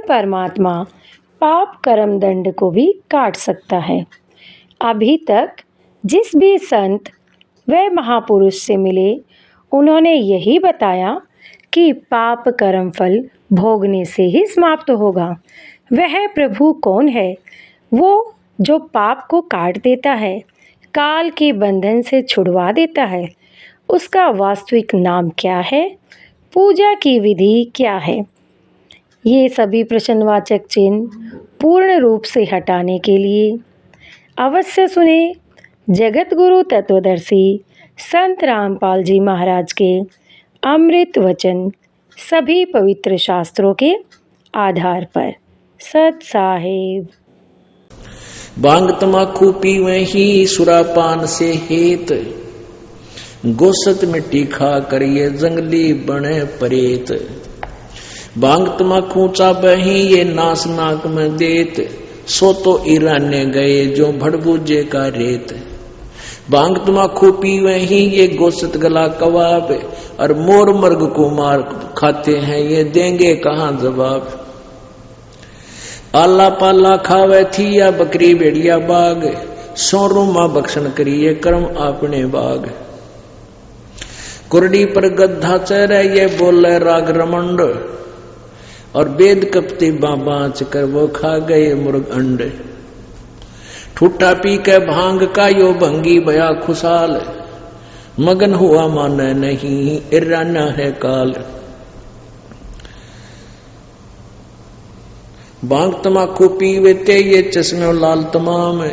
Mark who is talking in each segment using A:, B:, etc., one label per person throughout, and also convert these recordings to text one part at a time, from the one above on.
A: परमात्मा पाप कर्म दंड को भी काट सकता है। अभी तक जिस भी संत व महापुरुष से मिले उन्होंने यही बताया कि पाप कर्म फल भोगने से ही समाप्त होगा। वह प्रभु कौन है? वो जो पाप को काट देता है, काल के बंधन से छुड़वा देता है। उसका वास्तविक नाम क्या है? पूजा की विधि क्या है? ये सभी प्रश्नवाचक चिन्ह पूर्ण रूप से हटाने के लिए अवश्य सुने जगत गुरु तत्वदर्शी संत रामपाल जी महाराज के अमृत वचन, सभी पवित्र शास्त्रों के आधार पर। सत साहेब।
B: भांग तमाकू पीवे ही सुरापान से हेत, गोसत मिट्टी खा करिए जंगली बने परेत। भांग तमाकू चाबे ही ये नास नाक में देत, सो तो ईराने गए जो भड़बूजे का रेत। भांग तमाकू पीवे ही ये गोसत गला कबाब, और मोर मर्ग को मार खाते हैं ये देंगे कहाँ जवाब। आला पाला खावे थी या बकरी भेड़िया बाग, सोरू माँ बख्शन करिए कर्म आपने बाग। कुरडी पर गद्धा चेहरे ये बोले राग रमंड, और वेद कपते बाँच कर वो खा गए मुर्ग अंड। ठुट्टा पी के भांग का यो भंगी बया खुशाल, मगन हुआ माने नहीं इराना है काल। भांग तमाकू पीवे ते ये चश्मे लाल तमाम,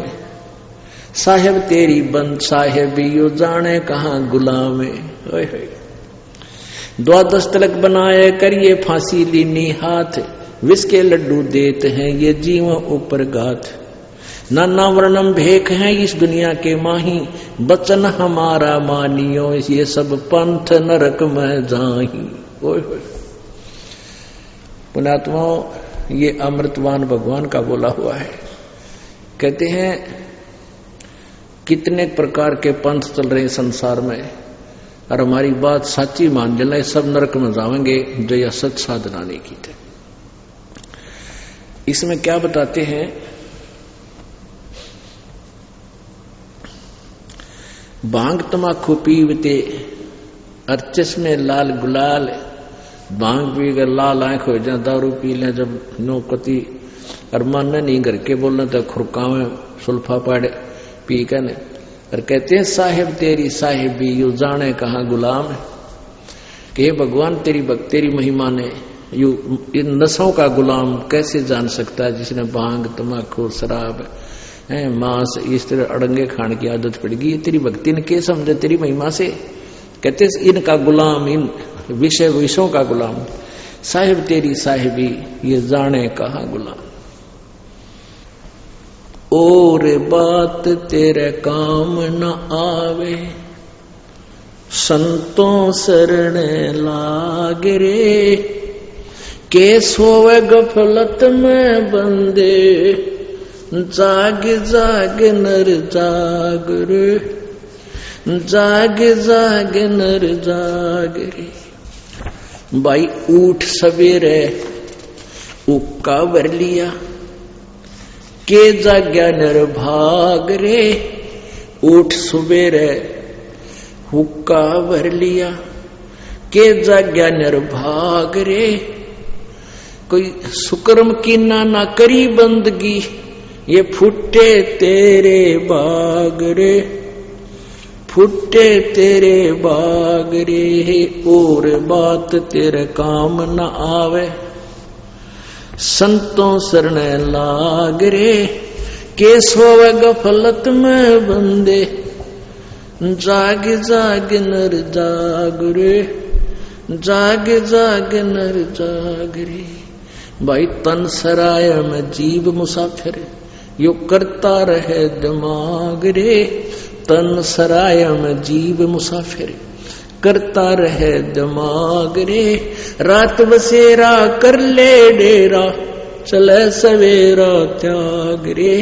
B: साहेब तेरी बंद साहेबी यो जाने कहाँ गुलाम। द्वादश तिलक बनाए करिए फांसी लीनी हाथ, विष के लड्डू देते हैं ये जीवों ऊपर गाथ। नाना वर्णम भेख है इस दुनिया के माही, बचन हमारा मानियो ये सब पंथ नरक में जाही। पुण्यात्माओं, ये अमृतवान भगवान का बोला हुआ है। कहते हैं कितने प्रकार के पंथ चल रहे संसार में, और हमारी बात सच्ची मान लेना सब नरक में जाएंगे जो यह सच साधना नहीं की थे। इसमें क्या बताते हैं? भांग तमाकू पीवते और चश्मे लाल गुलाल, भांग पी कर लाल आंख हो जाए, दारू पी लें जब नो कति और मानने नहीं घर के बोलने तो खुरकावे सुल्फा पाड़े पी कर। और कहते हैं साहेब तेरी साहेबी यू जाने कहाँ गुलाम है। कि भगवान तेरी महिमा ने यू इन नशों का गुलाम कैसे जान सकता है जिसने भांग तमाकू शराब मांस इस तरह अड़ंगे खाने की आदत पड़ गई। तेरी भक्ति ने क्या समझे तेरी महिमा से? कहते इनका गुलाम, इन विषयों का गुलाम। साहिब तेरी साहिबी ये जाने कहाँ गुलाम। और बात तेरे काम न आवे, संतों शरण लाग रे। के सोवे गफलत में बंदे, जाग जाग नर जाग रे। जाग जाग नर जाग रे। भाई उठ सवेरे उक्का भर लिया, के जाग्या नर भाग रे। उठ सवेरे हुक्का भर लिया, के जाग्या नर भाग रे। कोई सुकर्म की ना करी बंदगी, ये फुटे तेरे बाग रे। फुटे तेरे बाग रे। और बात तेरे काम न आवे, संतों शरण लाग रे। के सोवे गफलत में बंदे, जाग जाग नर जाग रे। जाग जाग नर जाग रे। भाई तन सराय में जीव मुसाफिर, यो करता रहे दिमाग रे। तन सराय में जीव मुसाफिर, करता रहे दिमाग रे। रात बसेरा कर ले डेरा, चले सवेरा त्याग रे।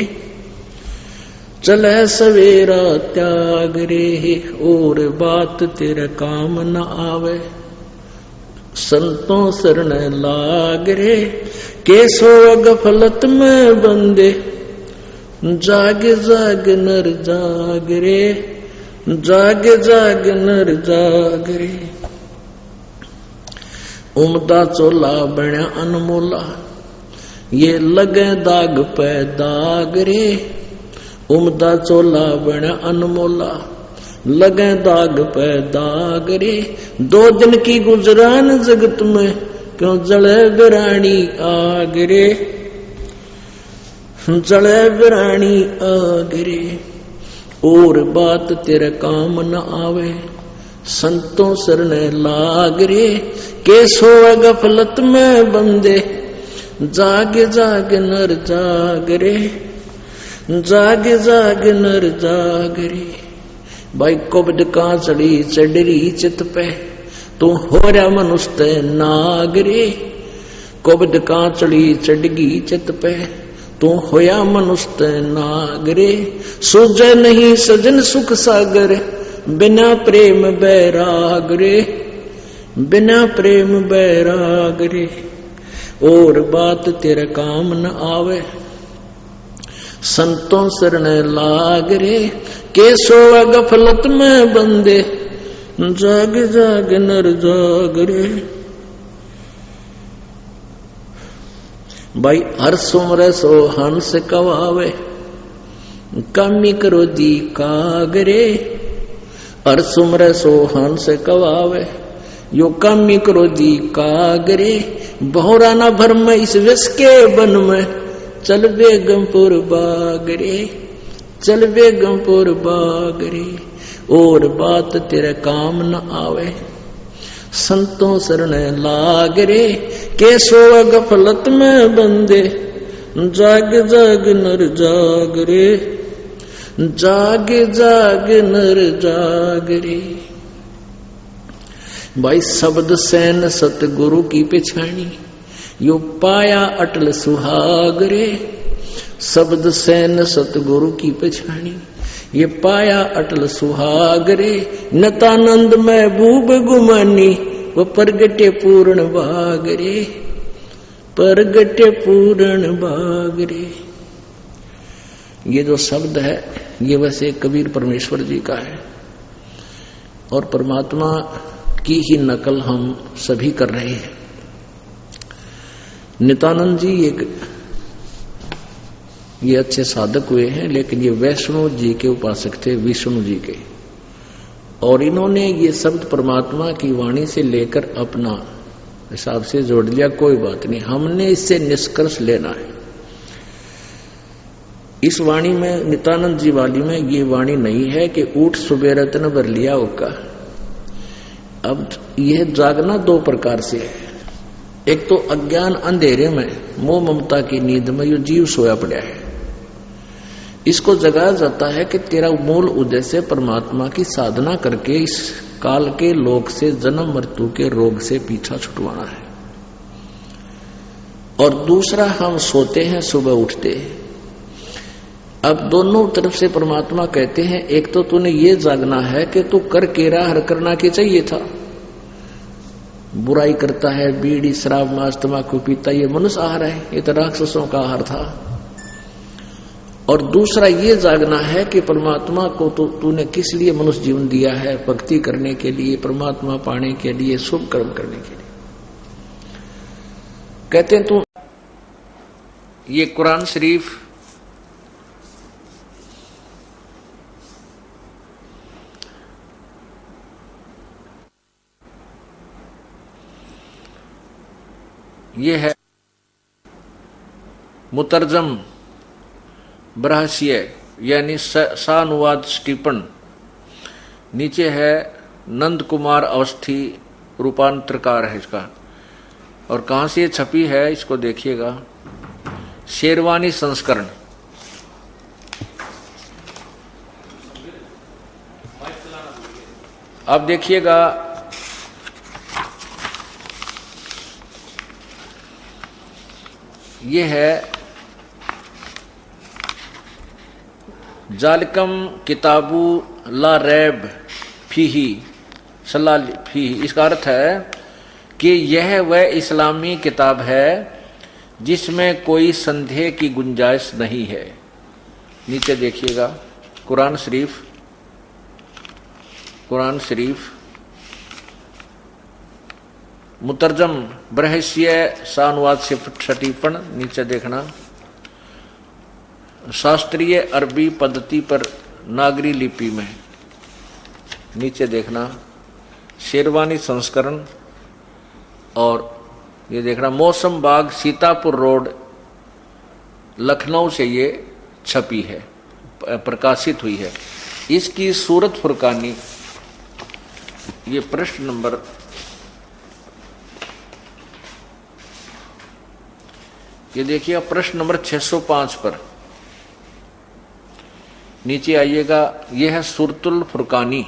B: चले सवेरा त्याग रे। और बात तेरे काम न आवे, संतों शरण लाग रे, कैसो गफलत में बंदे, जाग जाग नर जाग रे, जाग जाग नर जाग रे। उमदा चोला बण्या अनमोला, ये लगे दाग पे दाग रे। उमदा चोला बण्या अनमोला, लगे दाग पे दाग रे। 2 दिन की गुजरान जगत में, क्यों जले बिरानी आग रे, जले बिरानी आग रे। और बात तेरे काम न आवे, संतों शरण लाग रे, कैसो गफलत में बंदे, जाग जाग नर जाग रे, जाग जाग नर जाग रे। भाई कुबद का चढ़ी चढ़ी चित पे, तू हो रहा मनुष्य नाग रे। कुबद का चढ़ी चढ़गी चित पे, तू होया मनुष्य नाग रे। सूझे नहीं सजन सुख सागर, बिना प्रेम बैराग रे, बिना प्रेम बैराग रे। और बात तेरे काम न आवे, संतों शरण लाग रे, कैसो गफलत में बंदे, जाग जाग नर जाग रे। भाई हर सुमर सो हंस कवावे, कमी करो दी कागरे। हर सुमर सो हंस कवावे, यो कमी करो दी कागरे। बहुरा न भरम इस विष के बन में, चल बेगमपुर बागरे, चल बेगमपुर बागरे। और बात तेरे काम न आवे, संतों शरण लाग रे, कैसो गफलत में बंदे, जाग जाग नर जाग रे, जाग जाग नर जाग रे। भाई शब्द सैन सतगुरु की पिछाणी, यो पाया अटल सुहाग रे। शब्द सैन सतगुरु की पिछाणी, ये पाया अटल सुहाग रे। नतानंद महबूब गुमानी, वो परगटे पूर्ण भाग रे, परगटे पूर्ण भाग रे। ये जो शब्द है, ये वैसे कबीर परमेश्वर जी का है, और परमात्मा की ही नकल हम सभी कर रहे हैं। नित्यानंद जी ये अच्छे साधक हुए हैं, लेकिन ये वैष्णव जी के उपासक थे, विष्णु जी के। और इन्होंने ये शब्द परमात्मा की वाणी से लेकर अपना हिसाब से जोड़ लिया। कोई बात नहीं, हमने इससे निष्कर्ष लेना है। इस वाणी में, नित्यानंद जी वाली में ये वाणी नहीं है कि ऊठ सुबह रत्न भर लिया होगा। अब यह जागना 2 प्रकार से है। एक तो अज्ञान अंधेरे में, मोह ममता की नींद में यो जीव सोया पड़ा है, इसको जगाया जाता है कि तेरा मूल उद्देश्य परमात्मा की साधना करके इस काल के लोक से, जन्म मृत्यु के रोग से पीछा छुटवाना है। और दूसरा, हम सोते हैं, सुबह उठते हैं। अब दोनों तरफ से परमात्मा कहते हैं, एक तो तूने ये जागना है कि तू कर केरा हर करना के चाहिए था, बुराई करता है, बीड़ी शराब मांस तंबाकू पीता, ये मनुष्य आहार है, ये तो राक्षसों का आहार था। और दूसरा ये जागना है कि परमात्मा को तो तूने किस लिए मनुष्य जीवन दिया है, भक्ति करने के लिए, परमात्मा पाने के लिए, शुभ कर्म करने के लिए। कहते हैं तू ये कुरान शरीफ ये है मुतरजम बरहसिय यानी सानुवाद स्टीपन, नीचे है नंद कुमार अवस्थी रूपांतरकार है इसका। और कहां से ये छपी है इसको देखिएगा, शेरवानी संस्करण। अब देखिएगा, ये है जालिकम किताबू ला रैब फीही सलाह फीही। इसका अर्थ है कि यह वह इस्लामी किताब है जिसमें कोई संदेह की गुंजाइश नहीं है। नीचे देखिएगा, कुरान शरीफ मुतरजम बरहसिया सानुवाद से छठीपन। नीचे देखना, शास्त्रीय अरबी पद्धति पर नागरी लिपि में। नीचे देखना, शेरवानी संस्करण। और ये देखना, मौसम बाग सीतापुर रोड लखनऊ से ये छपी है, प्रकाशित हुई है। इसकी सूरत फुरकानी, ये प्रश्न नंबर, ये देखिए प्रश्न नंबर 605 पर नीचे आइएगा। यह है सूरतुल फुरकानी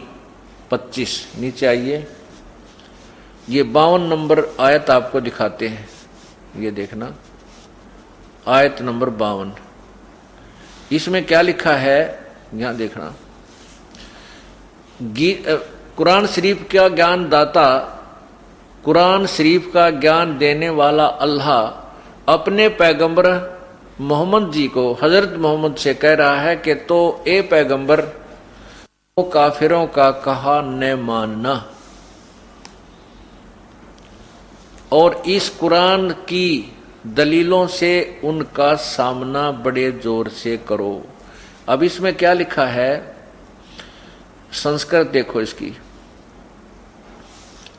B: 25। नीचे आइए, ये 52 नंबर आयत आपको दिखाते हैं। ये देखना, आयत नंबर 52। इसमें क्या लिखा है, यहां देखना, कुरान शरीफ का ज्ञान दाता, कुरान शरीफ का ज्ञान देने वाला अल्लाह अपने पैगंबर मोहम्मद जी को, हजरत मोहम्मद से कह रहा है कि तो ए पैगंबर, तो काफिरों का कहा न मानना और इस कुरान की दलीलों से उनका सामना बड़े जोर से करो। अब इसमें क्या लिखा है, संस्कृत देखो इसकी,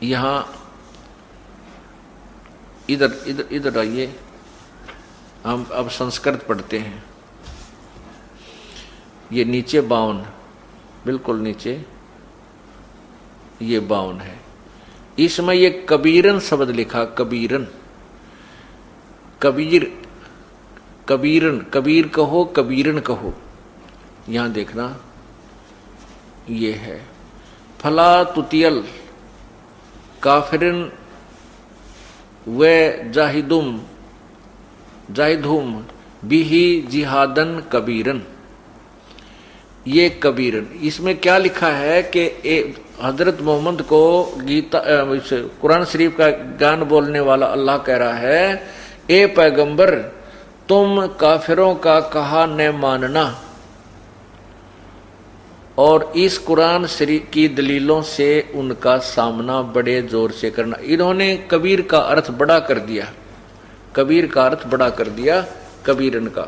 B: यहां इधर आइए, हम अब संस्कृत पढ़ते हैं। ये नीचे 52, बिल्कुल नीचे ये 52 है। इसमें ये कबीरन शब्द लिखा, कबीरन, कबीरन, कबीर कहो, कबीरन कहो। यहां देखना, ये है फला तुतियल काफिरन व जाहिदुम बिही जिहादन कबीरन। ये कबीरन, इसमें क्या लिखा है कि हजरत मोहम्मद को गीता, कुरान शरीफ का ज्ञान बोलने वाला अल्लाह कह रहा है, ए पैगंबर, तुम काफिरों का कहा न मानना और इस कुरान शरीफ की दलीलों से उनका सामना बड़े जोर से करना। इन्होंने कबीर का अर्थ बड़ा कर दिया, कबीर का अर्थ बड़ा कर दिया कबीरन का।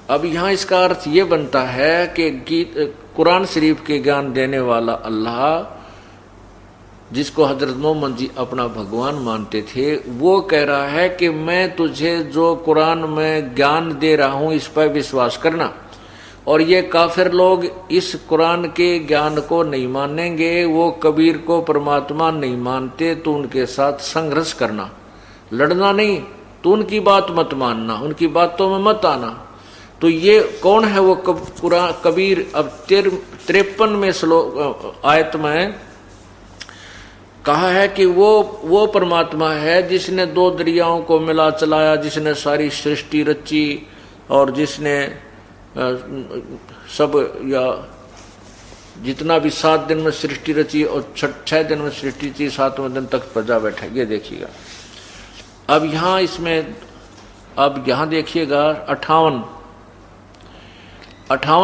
B: अब यहां इसका अर्थ ये बनता है कि कुरान शरीफ के ज्ञान देने वाला अल्लाह, जिसको हजरत मोहम्मद जी अपना भगवान मानते थे, वो कह रहा है कि मैं तुझे जो कुरान में ज्ञान दे रहा हूं इस पर विश्वास करना, और ये काफिर लोग इस कुरान के ज्ञान को नहीं मानेंगे, वो कबीर को परमात्मा नहीं मानते, तो उनके साथ संघर्ष करना, लड़ना नहीं, तो उनकी बात मत मानना, उनकी बातों में मत आना। तो ये कौन है वो कबीर? अब 53वें श्लोक आयत में कहा है कि वो परमात्मा है जिसने 2 दरियाओं को मिला चलाया, जिसने सारी सृष्टि रची और जिसने सब या जितना भी 7 दिन में सृष्टि रची और 6 दिन में सृष्टि रची, 7वें दिन तक प्रजा बैठा। ये देखिएगा। अब यहां इसमें, अब यहां देखिएगा 58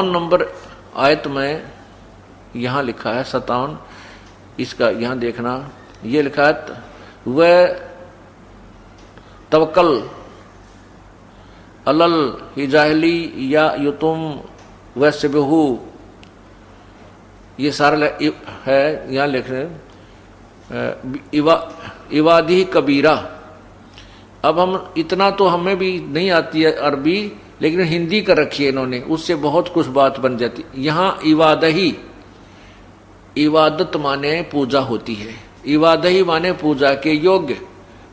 B: नंबर आयत में यहां लिखा है 57, इसका यहां देखना, ये लिखा है वह तवक्कल अलल हिजाहली या युतुम वैसबहू, ये सारा है यहां लिख रहे इवादी कबीरा। अब हम इतना तो हमें भी नहीं आती है अरबी, लेकिन हिंदी कर रखी है इन्होंने, उससे बहुत कुछ बात बन जाती। यहां इवादही, इबादत माने पूजा होती है, इवादही माने पूजा के योग्य,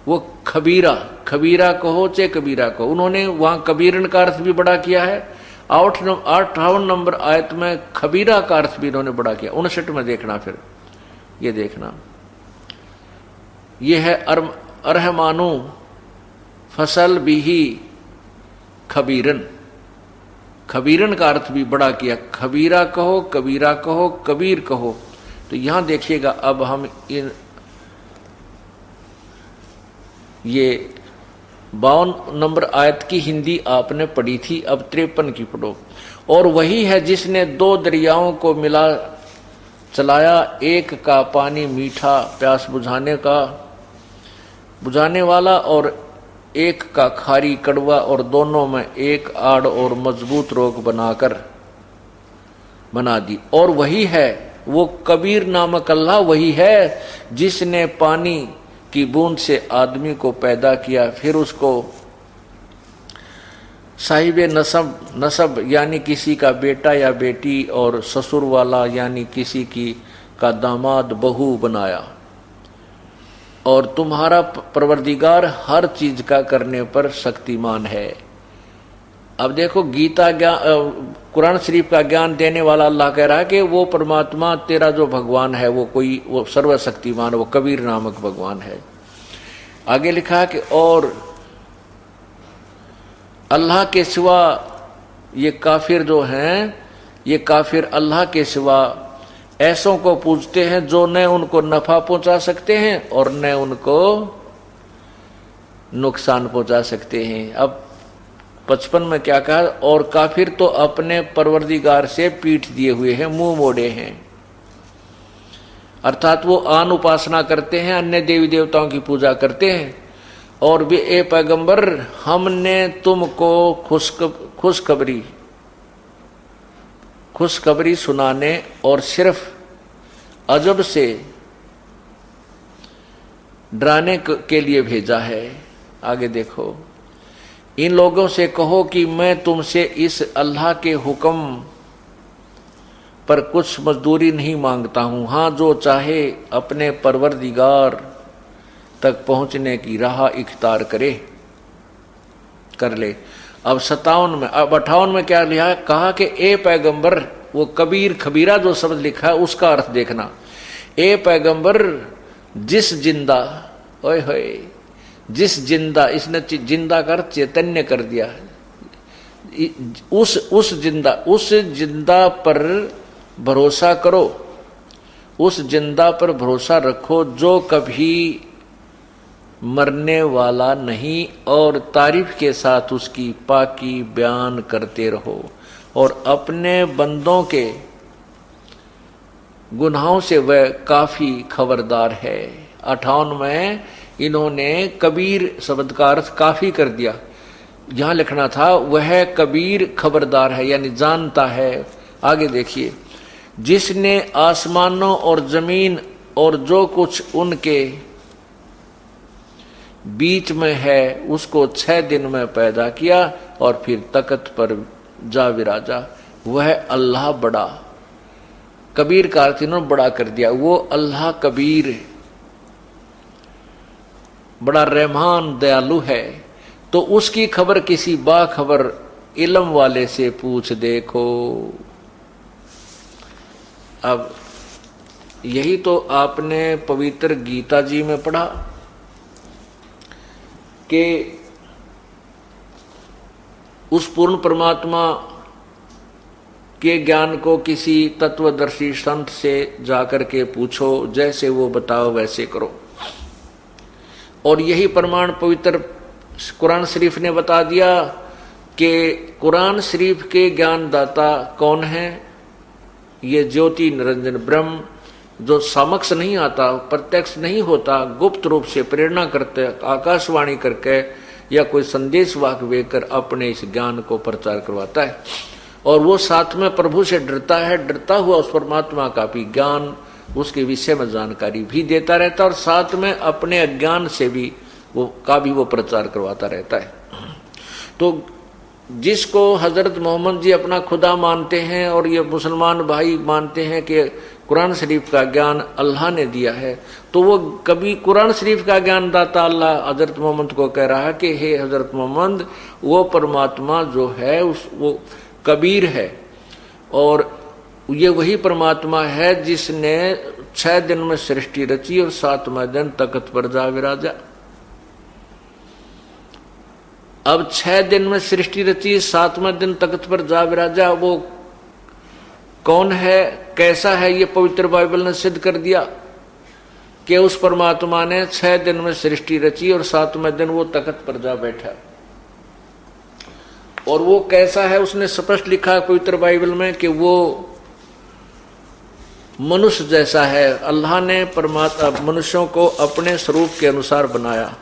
B: वो खबीरा, खबीरा कहो चाहे कबीरा कहो, उन्होंने वहां कबीरन का अर्थ भी बड़ा किया है। 58 नंबर आयत में खबीरा का अर्थ भी इन्होंने बड़ा किया। 59 में देखना, फिर ये देखना, ये है अरहमानु फसल बिही खबीरन, खबीरन का अर्थ भी बड़ा किया, खबीरा कहो, कबीरा कहो, कबीर कहो। तो यहां देखिएगा, अब हम इन ये 52 नंबर आयत की हिंदी आपने पढ़ी थी, अब 53 की पढ़ो। और वही है जिसने 2 दरियाओं को मिला चलाया, एक का पानी मीठा प्यास बुझाने वाला और एक का खारी कड़वा, और दोनों में एक आड़ और मजबूत रोक बना दी। और वही है वो कबीर नामक अल्लाह, वही है जिसने पानी की बूंद से आदमी को पैदा किया, फिर उसको साहिब नसब यानी किसी का बेटा या बेटी, और ससुर वाला यानी किसी का दामाद बहू बनाया। और तुम्हारा परवरदिगार हर चीज का करने पर शक्तिमान है। अब देखो गीता कुरान शरीफ का ज्ञान देने वाला अल्लाह कह रहा है कि वो परमात्मा तेरा जो भगवान है वो सर्वशक्तिमान, वो कबीर नामक भगवान है। आगे लिखा है कि और अल्लाह के सिवा ये काफिर जो हैं, ये काफिर अल्लाह के सिवा ऐसों को पूजते हैं जो न उनको नफा पहुंचा सकते हैं और न उनको नुकसान पहुंचा सकते हैं। अब 55 में क्या कहा, और काफिर तो अपने परवरदिगार से पीठ दिए हुए हैं, मुंह मोड़े हैं, अर्थात वो आन उपासना करते हैं, अन्य देवी देवताओं की पूजा करते हैं। और वे ए पैगंबर, हमने तुमको खुशखबरी सुनाने और सिर्फ अजब से डराने के लिए भेजा है। आगे देखो, इन लोगों से कहो कि मैं तुमसे इस अल्लाह के हुक्म पर कुछ मजदूरी नहीं मांगता हूं, हां जो चाहे अपने परवरदिगार तक पहुंचने की राह इख्तियार कर ले। अब 57 में, अब 58 में क्या लिखा, कहा कि ए पैगंबर, वो कबीर खबीरा जो शब्द लिखा है उसका अर्थ देखना। ए पैगंबर, जिस जिंदा, ओए होए, जिस जिंदा, इसने जिंदा कर चैतन्य कर दिया, उस जिंदा पर भरोसा करो, उस जिंदा पर भरोसा रखो जो कभी मरने वाला नहीं, और तारीफ के साथ उसकी पाकी बयान करते रहो, और अपने बंदों के गुनाहों से वह काफी खबरदार है। 58 में इन्होंने कबीर शब्द का अर्थ काफी कर दिया, यहां लिखना था वह कबीर खबरदार है, यानी जानता है। आगे देखिए, जिसने आसमानों और जमीन और जो कुछ उनके बीच में है उसको 6 दिन में पैदा किया और फिर तख्त पर जा विराजा। वह अल्लाह बड़ा, कबीर का अर्थ इन्होंने बड़ा कर दिया, वो अल्लाह कबीर बड़ा रहमान दयालु है। तो उसकी खबर किसी बाखबर इल्म वाले से पूछ देखो। अब यही तो आपने पवित्र गीता जी में पढ़ा कि उस पूर्ण परमात्मा के ज्ञान को किसी तत्वदर्शी संत से जाकर के पूछो, जैसे वो बताओ वैसे करो। और यही प्रमाण पवित्र कुरान शरीफ ने बता दिया कि कुरान शरीफ के ज्ञानदाता कौन है, ये ज्योति निरंजन ब्रह्म, जो समक्ष नहीं आता, प्रत्यक्ष नहीं होता, गुप्त रूप से प्रेरणा करते, आकाशवाणी करके या कोई संदेश वाहक देकर अपने इस ज्ञान को प्रचार करवाता है। और वो साथ में प्रभु से डरता है, डरता हुआ उस परमात्मा का भी ज्ञान, उसके विषय में जानकारी भी देता रहता है, और साथ में अपने अज्ञान से भी वो प्रचार करवाता रहता है। तो जिसको हजरत मोहम्मद जी अपना खुदा मानते हैं और ये मुसलमान भाई मानते हैं कि कुरान शरीफ का ज्ञान अल्लाह ने दिया है, तो वो कभी कुरान शरीफ का ज्ञान दाता अल्लाह हजरत मोहम्मद को कह रहा है कि हे हजरत मोहम्मद, वो परमात्मा जो है वो कबीर है, और ये वही परमात्मा है जिसने 6 दिन में सृष्टि रची और 7वें दिन तख्त पर जा विराजा। अब 6 दिन में सृष्टि रची, 7वें दिन तख्त पर जा विराजा, वो कौन है, कैसा है, ये पवित्र बाइबल ने सिद्ध कर दिया। कि उस परमात्मा ने 6 दिन में सृष्टि रची और 7वें दिन वो तख्त पर जा बैठा। और वो कैसा है उसने स्पष्ट लिखा पवित्र बाइबल में कि वो मनुष्य जैसा है। अल्लाह ने परमात्मा मनुष्यों को अपने स्वरूप के अनुसार बनाया।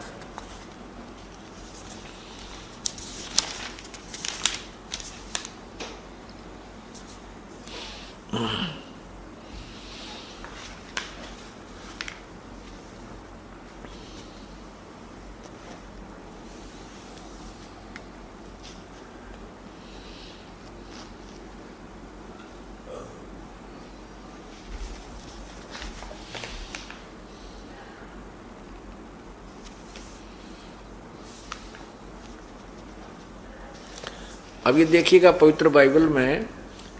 B: अब ये देखिएगा पवित्र बाइबल में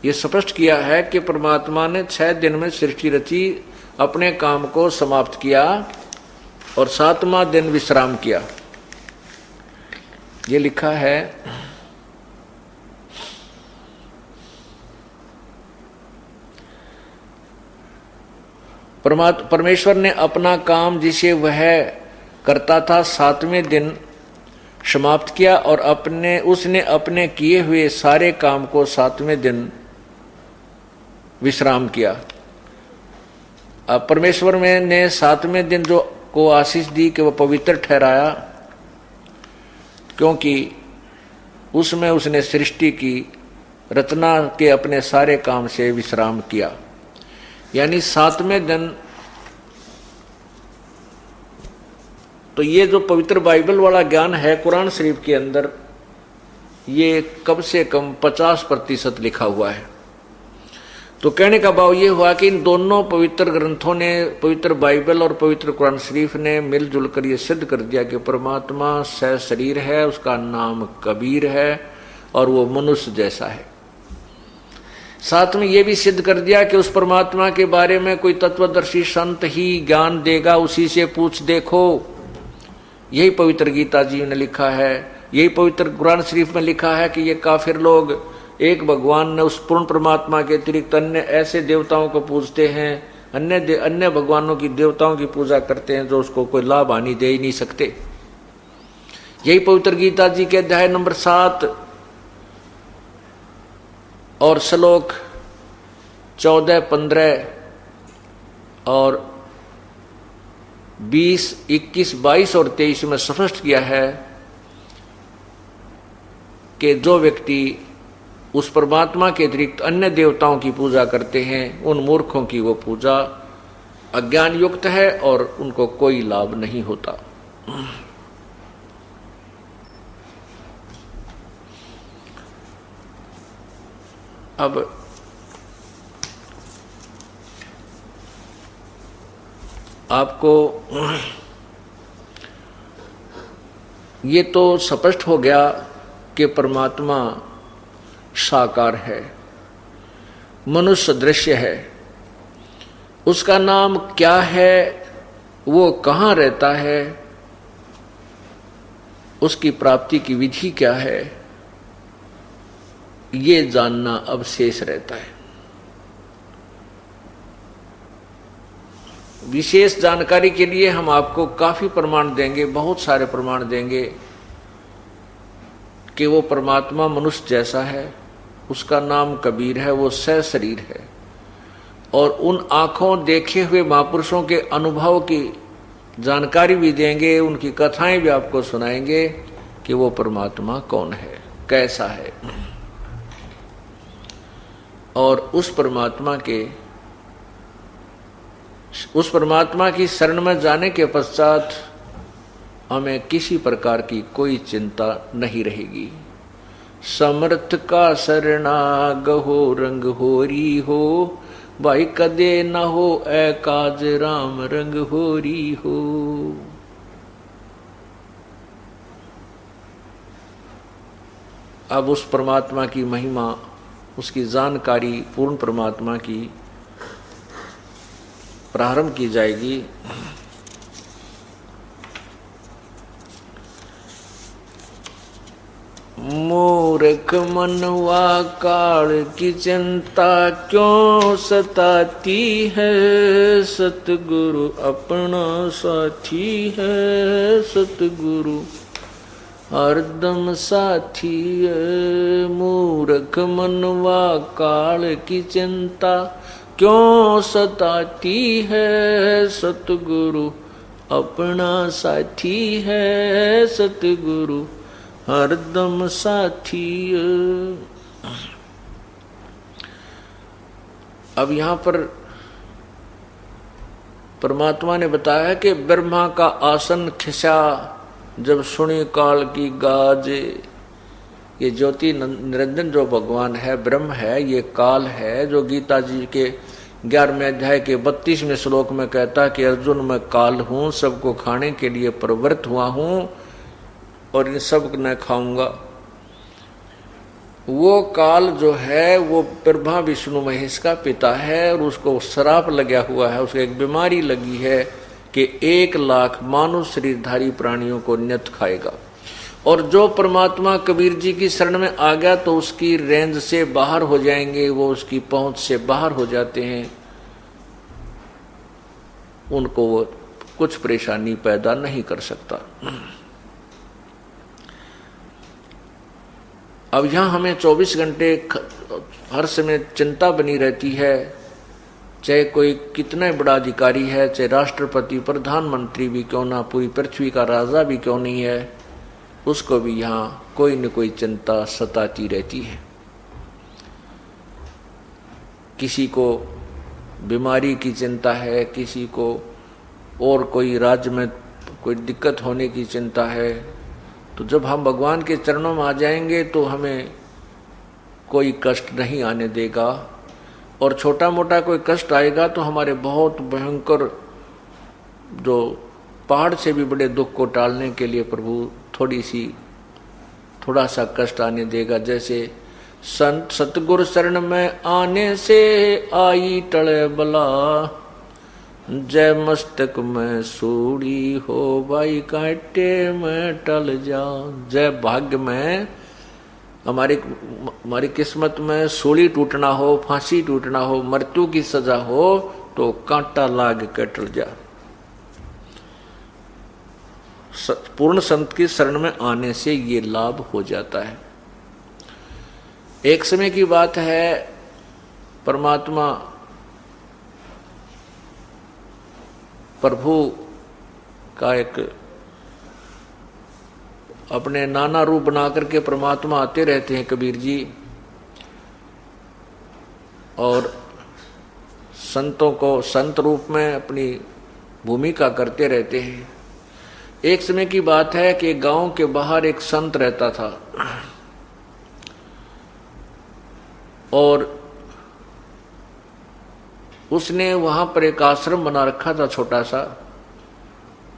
B: ये स्पष्ट किया है कि परमात्मा ने 6 दिन में सृष्टि रची, अपने काम को समाप्त किया और 7वां दिन विश्राम किया। ये लिखा है परमेश्वर ने अपना काम जिसे वह करता था 7वें दिन समाप्त किया और उसने अपने किए हुए सारे काम को 7वें दिन विश्राम किया। अब परमेश्वर ने 7वें दिन जो को आशीष दी कि वह पवित्र ठहराया, क्योंकि उसमें उसने सृष्टि की रचना के अपने सारे काम से विश्राम किया। यानी 7वें दिन। तो ये जो पवित्र बाइबल वाला ज्ञान है कुरान शरीफ के अंदर, ये कम से कम 50% लिखा हुआ है। तो कहने का भाव ये हुआ कि इन दोनों पवित्र ग्रंथों ने, पवित्र बाइबल और पवित्र कुरान शरीफ ने मिलजुल कर ये सिद्ध कर दिया कि परमात्मा सह शरीर है, उसका नाम कबीर है और वो मनुष्य जैसा है। साथ में ये भी सिद्ध कर दिया कि उस परमात्मा के बारे में कोई तत्वदर्शी संत ही ज्ञान देगा, उसी से पूछ देखो। यही पवित्र गीता जी ने लिखा है, यही पवित्र कुरान शरीफ में लिखा है कि ये काफिर लोग एक भगवान ने उस पूर्ण परमात्मा के अतिरिक्त अन्य ऐसे देवताओं को पूजते हैं, अन्य भगवानों की देवताओं की पूजा करते हैं जो उसको कोई लाभ हानि दे ही नहीं सकते। यही पवित्र गीता जी के अध्याय नंबर 7 और श्लोक 14, 15 और 20, 21, 22 और 23 में स्पष्ट किया है कि जो व्यक्ति उस परमात्मा के अतिरिक्त अन्य देवताओं की पूजा करते हैं, उन मूर्खों की वो पूजा अज्ञान युक्त है और उनको कोई लाभ नहीं होता। अब आपको ये तो स्पष्ट हो गया कि परमात्मा साकार है, मनुष्य दृश्य है। उसका नाम क्या है, वो कहाँ रहता है, उसकी प्राप्ति की विधि क्या है, ये जानना अब शेष रहता है। विशेष जानकारी के लिए हम आपको काफी प्रमाण देंगे, बहुत सारे प्रमाण देंगे कि वो परमात्मा मनुष्य जैसा है, उसका नाम कबीर है, वो सह शरीर है। और उन आंखों देखे हुए महापुरुषों के अनुभव की जानकारी भी देंगे, उनकी कथाएं भी आपको सुनाएंगे कि वो परमात्मा कौन है, कैसा है। और उस परमात्मा की शरण में जाने के पश्चात हमें किसी प्रकार की कोई चिंता नहीं रहेगी। समर्थ का शरणागहो रंग होरी हो, भाई कदे न हो ए काज राम रंग होरी हो। अब उस परमात्मा की महिमा, उसकी जानकारी, पूर्ण परमात्मा की प्रारंभ की जाएगी। मूर्ख मनवा काल की चिंता क्यों सताती है, सतगुरु अपना साथी है, सतगुरु हरदम साथी है। मूर्ख मनवा काल की चिंता क्यों सताती है, सतगुरु अपना साथी है, सतगुरु हरदम साथी। अब यहां पर परमात्मा ने बताया कि ब्रह्मा का आसन खिसा जब सुनी काल की गाजे। ये ज्योति निरंजन जो भगवान है, ब्रह्म है, ये काल है, जो गीता जी के 11वें अध्याय के 32वें श्लोक में कहता है कि अर्जुन मैं काल हूं, सबको खाने के लिए प्रवृत्त हुआ हूं और इन सब न खाऊंगा। वो काल जो है वो ब्रह्मा विष्णु महेश का पिता है और उसको श्राप लगा हुआ है, उसको एक बीमारी लगी है कि 1 लाख मानव शरीरधारी प्राणियों को नियत खाएगा। और जो परमात्मा कबीर जी की शरण में आ गया तो उसकी रेंज से बाहर हो जाएंगे, वो उसकी पहुंच से बाहर हो जाते हैं, उनको वो कुछ परेशानी पैदा नहीं कर सकता। अब यहां हमें 24 घंटे हर समय चिंता बनी रहती है, चाहे कोई कितना बड़ा अधिकारी है, चाहे राष्ट्रपति प्रधानमंत्री भी क्यों ना, पूरी पृथ्वी का राजा भी क्यों नहीं है, उसको भी यहाँ कोई न कोई चिंता सताती रहती है। किसी को बीमारी की चिंता है, किसी को और कोई राज्य में कोई दिक्कत होने की चिंता है। तो जब हम भगवान के चरणों में आ जाएंगे तो हमें कोई कष्ट नहीं आने देगा, और छोटा मोटा कोई कष्ट आएगा तो हमारे बहुत भयंकर जो पहाड़ से भी बड़े दुख को टालने के लिए प्रभु थोड़ा सा कष्ट आने देगा। जैसे संत सतगुरु शरण में आने से आई टले बला, जय मस्तक में सूड़ी हो भाई कांटे में टल जा। जय भाग्य में हमारी किस्मत में सूली टूटना हो, फांसी टूटना हो, मृत्यु की सजा हो तो कांटा लाग के टल जा। पूर्ण संत की शरण में आने से ये लाभ हो जाता है। एक समय की बात है, परमात्मा प्रभु का एक अपने नाना रूप बना करके परमात्मा आते रहते हैं कबीर जी, और संतों को संत रूप में अपनी भूमिका करते रहते हैं। एक समय की बात है कि गांव के बाहर एक संत रहता था और उसने वहां पर एक आश्रम बना रखा था छोटा सा।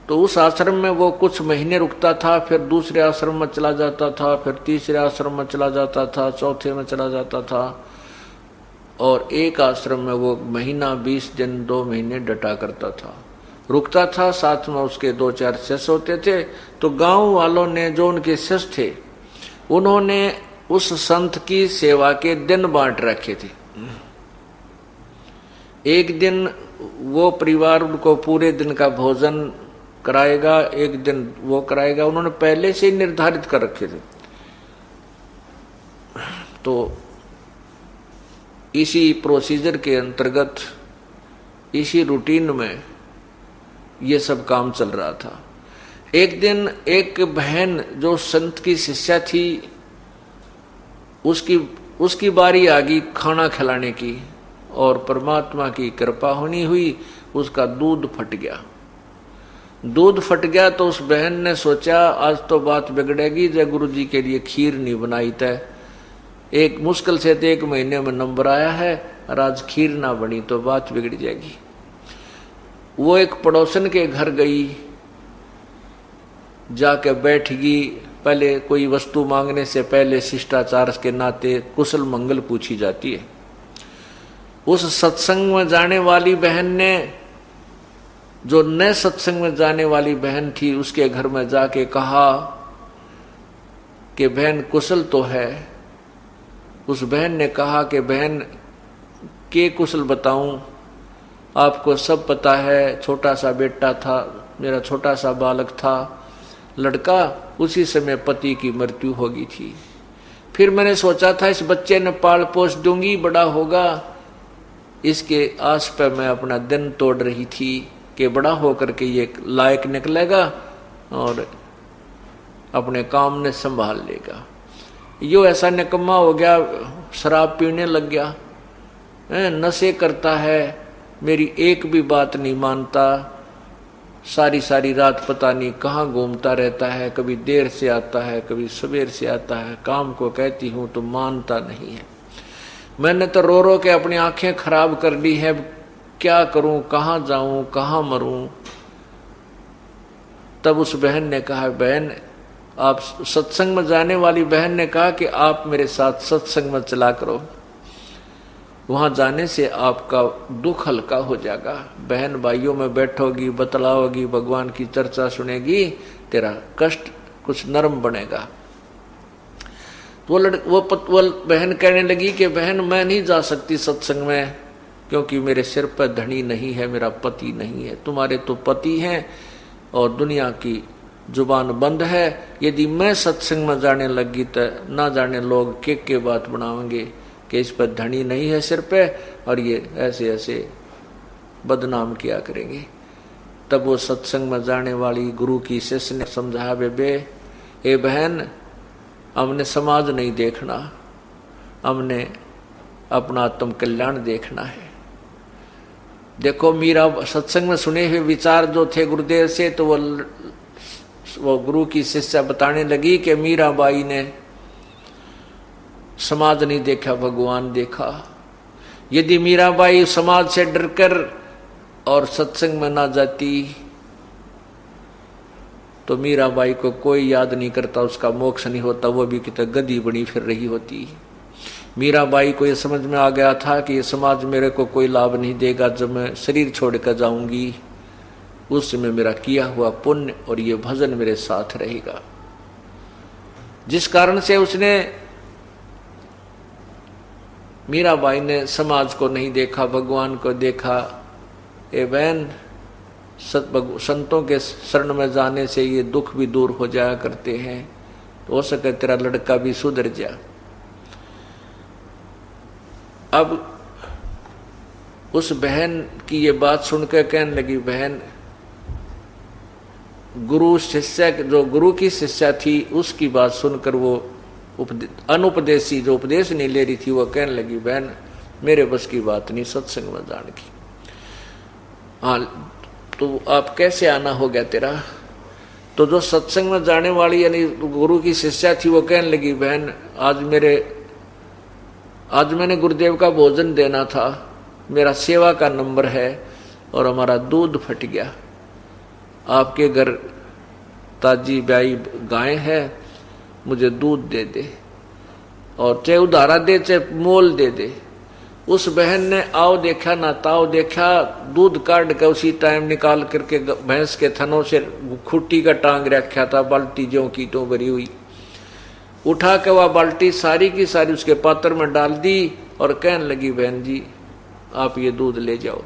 B: तो उस आश्रम में वो कुछ महीने रुकता था, फिर दूसरे आश्रम में चला जाता था, फिर तीसरे आश्रम में चला जाता था, चौथे में चला जाता था, और एक आश्रम में वो महीना 20 दिन 2 महीने डटा करता था, रुकता था। साथ में उसके 2-4 शिष्य होते थे। तो गांव वालों ने, जो उनके शिष्य थे, उन्होंने उस संत की सेवा के दिन बांट रखे थे। एक दिन वो परिवार उनको पूरे दिन का भोजन कराएगा, एक दिन वो कराएगा, उन्होंने पहले से ही निर्धारित कर रखे थे। तो इसी प्रोसीजर के अंतर्गत, इसी रूटीन में ये सब काम चल रहा था। एक दिन एक बहन जो संत की शिष्या थी, उसकी बारी आ गई खाना खिलाने की, और परमात्मा की कृपा होनी हुई, उसका दूध फट गया। दूध फट गया तो उस बहन ने सोचा आज तो बात बिगड़ेगी, जय गुरु जी के लिए खीर नहीं बनाई तय। एक मुश्किल से 1 महीने में नंबर आया है, और आज खीर ना बनी तो बात बिगड़ जाएगी। वो एक पड़ोसन के घर गई, जाके बैठ गई। पहले कोई वस्तु मांगने से पहले शिष्टाचार के नाते कुशल मंगल पूछी जाती है। उस सत्संग में जाने वाली बहन ने, जो नए सत्संग में जाने वाली बहन थी, उसके घर में जाके कहा कि बहन कुशल तो है। उस बहन ने कहा कि बहन के कुशल बताऊं, आपको सब पता है, छोटा सा बेटा था, मेरा छोटा सा बालक था, लड़का, उसी समय पति की मृत्यु हो गई थी। फिर मैंने सोचा था इस बच्चे ने पाल पोस दूंगी, बड़ा होगा, इसके आस पर मैं अपना दिन तोड़ रही थी कि बड़ा होकर के ये लायक निकलेगा और अपने काम ने संभाल लेगा। यो ऐसा निकम्मा हो गया, शराब पीने लग गया, नशे करता है, मेरी एक भी बात नहीं मानता, सारी सारी रात पता नहीं कहाँ घूमता रहता है, कभी देर से आता है, कभी सवेर से आता है, काम को कहती हूँ तो मानता नहीं है। मैंने तो रो रो के अपनी आंखें खराब कर ली है, क्या करूं, कहाँ जाऊं, कहाँ मरूं। तब उस बहन ने कहा, बहन आप सत्संग में जाने वाली बहन ने कहा कि आप मेरे साथ सत्संग में चला करो, वहां जाने से आपका दुख हल्का हो जाएगा, बहन भाइयों में बैठोगी, बतलाओगी, भगवान की चर्चा सुनेगी, तेरा कष्ट कुछ नरम बनेगा। वो बहन कहने लगी कि बहन मैं नहीं जा सकती सत्संग में, क्योंकि मेरे सिर पर धनी नहीं है, मेरा पति नहीं है, तुम्हारे तो पति हैं और दुनिया की जुबान बंद है, यदि मैं सत्संग में जाने लगी तो ना जाने लोग के बात बनाएंगे कि इस पर धनी नहीं है सिर पे, और ये ऐसे ऐसे बदनाम किया करेंगे। तब वो सत्संग में जाने वाली गुरु की शिष्य ने समझाया, बेबे ए बहन, हमने समाज नहीं देखना, हमने अपना आत्म कल्याण देखना है। देखो मीरा सत्संग में सुने हुए विचार जो थे गुरुदेव से, तो वो गुरु की शिष्या बताने लगी कि मीराबाई ने समाज नहीं देखा, भगवान देखा। यदि मीराबाई समाज से डरकर और सत्संग में ना जाती तो मीराबाई को कोई याद नहीं करता, उसका मोक्ष नहीं होता, वो भी कितना गधी बनी फिर रही होती। मीराबाई को ये समझ में आ गया था कि ये समाज मेरे को कोई लाभ नहीं देगा, जब मैं शरीर छोड़कर जाऊंगी उस समय मेरा किया हुआ पुण्य और ये भजन मेरे साथ रहेगा। जिस कारण से उसने, मीराबाई ने समाज को नहीं देखा, भगवान को देखा। ए बहन, संतों के शरण में जाने से ये दुख भी दूर हो जाया करते हैं, तो हो सके तेरा लड़का भी सुधर जा। अब उस बहन की ये बात सुनकर कहने लगी, बहन गुरु शिष्य, जो गुरु की शिष्या थी उसकी बात सुनकर वो अनुपदेशी जो उपदेश नहीं ले रही थी, वो कहने लगी, बहन मेरे बस की बात नहीं सत्संग में जाने की। हाँ तो आप कैसे आना हो गया तेरा? तो जो सत्संग में जाने वाली यानी गुरु की शिष्या थी वो कहने लगी, बहन आज मैंने गुरुदेव का भोजन देना था, मेरा सेवा का नंबर है और हमारा दूध फट गया, आपके घर ताजी ब्याई गाय है, मुझे दूध दे दे और चाहे उधारा दे चाहे मोल दे दे। उस बहन ने आओ देखा ना ताओ देखा, दूध काट के उसी टाइम निकाल करके भैंस के थनों से खुट्टी का टांग रखा था, बाल्टी ज्यों की तो भरी हुई, उठा के वह बाल्टी सारी की सारी उसके पात्र में डाल दी और कहने लगी, बहन जी आप ये दूध ले जाओ।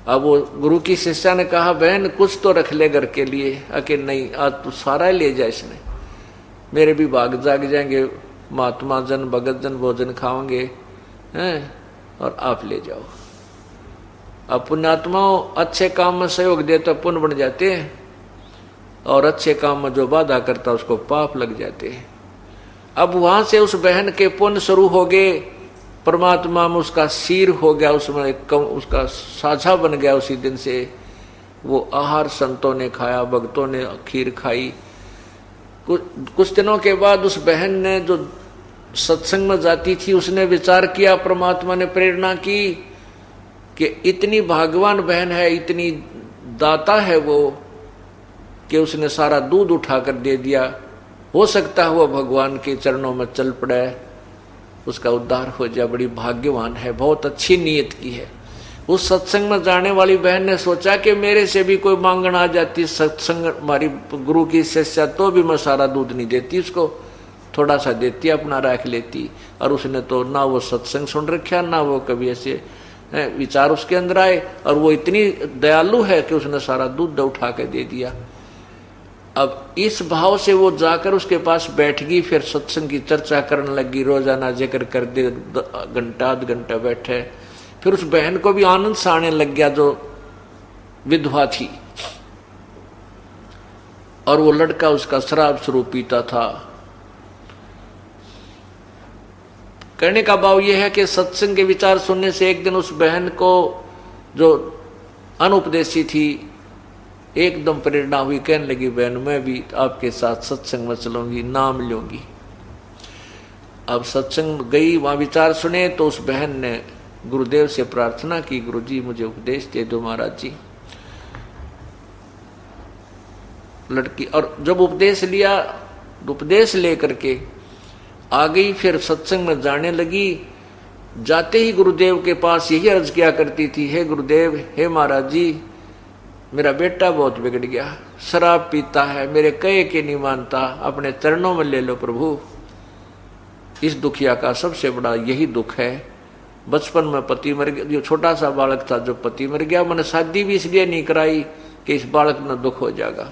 B: अब वो गुरु की शिष्या ने कहा, बहन कुछ तो रख ले घर के लिए। अके नहीं, आज तो सारा ही ले जाए इसने, मेरे भी भाग जाग जाएंगे, महात्मा जन भगत जन भोजन खाओगे हैं, और आप ले जाओ। अब पुण्यात्माओं अच्छे काम में सहयोग दे तो पुण्य बन जाते हैं, और अच्छे काम में जो बाधा करता उसको पाप लग जाते हैं। अब वहां से उस बहन के पुण्य शुरू हो गए, परमात्मा में उसका सिर हो गया, उसमें उसका साझा बन गया। उसी दिन से वो आहार संतों ने खाया, भक्तों ने खीर खाई। कुछ दिनों के बाद उस बहन ने जो सत्संग में जाती थी उसने विचार किया, परमात्मा ने प्रेरणा की कि इतनी भाग्यवान बहन है, इतनी दाता है वो, कि उसने सारा दूध उठाकर दे दिया। हो सकता है वो भगवान के चरणों में चल पड़े, उसका उद्धार हो जाए, बड़ी भाग्यवान है, बहुत अच्छी नीयत की है। उस सत्संग में जाने वाली बहन ने सोचा कि मेरे से भी कोई मांगण आ जाती सत्संग हमारी गुरु की शिष्या, तो भी मैं सारा दूध नहीं देती उसको, थोड़ा सा देती अपना रख लेती। और उसने तो ना वो सत्संग सुन रखा, ना वो कभी ऐसे विचार उसके अंदर आए, और वो इतनी दयालु है कि उसने सारा दूध उठा के दे दिया। अब इस भाव से वो जाकर उसके पास बैठ गई, फिर सत्संग की चर्चा करने लगी, रोजाना जिक्र कर दे, घंटा आध घंटा बैठे। फिर उस बहन को भी आनंद सा आने लग गया जो विधवा थी, और वो लड़का उसका शराब स्वरूप पीता था। कहने का भाव यह है कि सत्संग के विचार सुनने से एक दिन उस बहन को जो अनुपदेशी थी एकदम प्रेरणा हुई, कहने लगी बहन मैं भी आपके साथ सत्संग में चलूंगी, नाम लूंगी। अब सत्संग गई, वहां विचार सुने तो उस बहन ने गुरुदेव से प्रार्थना की, गुरुजी मुझे उपदेश दे दो महाराज जी। लड़की और जब उपदेश लिया, उपदेश लेकर के आ गई, फिर सत्संग में जाने लगी। जाते ही गुरुदेव के पास यही अर्ज किया करती थी, हे गुरुदेव, हे महाराज जी, मेरा बेटा बहुत बिगड़ गया, शराब पीता है, मेरे कहे के नहीं मानता, अपने चरणों में ले लो प्रभु। इस दुखिया का सबसे बड़ा यही दुख है। बचपन में पति मर गया, जो छोटा सा बालक था जो पति मर गया, मैंने शादी भी इसलिए नहीं कराई कि इस बालक में दुख हो जाएगा,